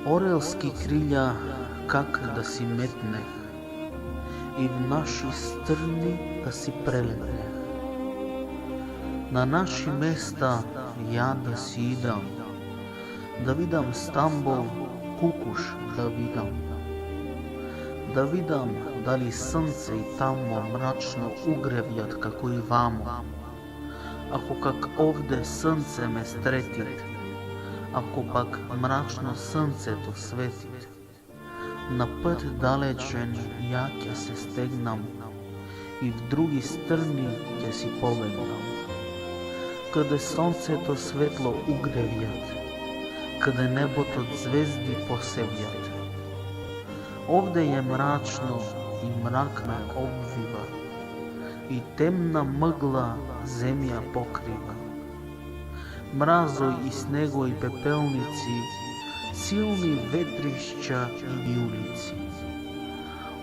Орелски крилја как да си метнех и в наши стрни да си прелетнех. На наши места ја да си идам, да видам Стамбул, Кукуш да видам. Да видам дали срце и тамо мрачно угревјат како и вамо. Ако как овде срце ме стретит, ако пак мрачно срцето светит, на път далечен ја ќе се стегнам и в други страни ќе си побегнам. Каде сонцето светло угревјат, каде небото звезди посевјат. Овде е мрачно и мрак ме обвива и темна мъгла земја покрива. Мразој и снегој пепелници, силни ветришќа и виулици.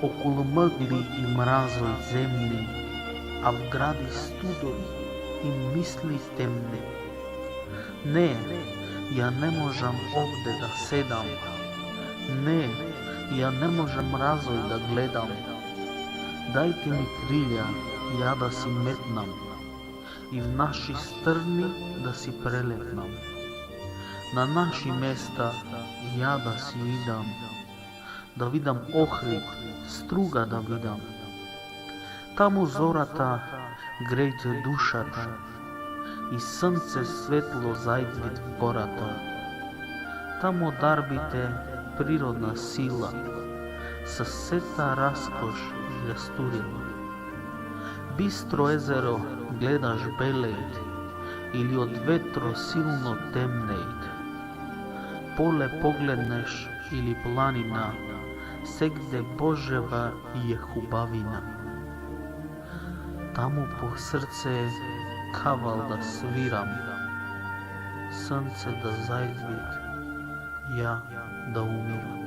Околу мъгли и мразој земни, а в гради студој и мисли темни. Не, ја не можам овде да седам. Не, ја не можам мразој да гледам. Дајте ми крилја, ја да си метнам и в наши стрни да си прелетнам. На наши места ја да си идам, да видам Охрид, Струга да видам. Таму зората грејте душата и срце светло зајдвит в гората. Таму дарбите природна сила, със сета раскош и растурила. Бистро езеро гледаш белејт или од ветро силно темнејт. Поле погледнеш или планина, сегде Божева е хубавина. Таму по срце кавал да свирам, срце да зајдвит, ја да умирам.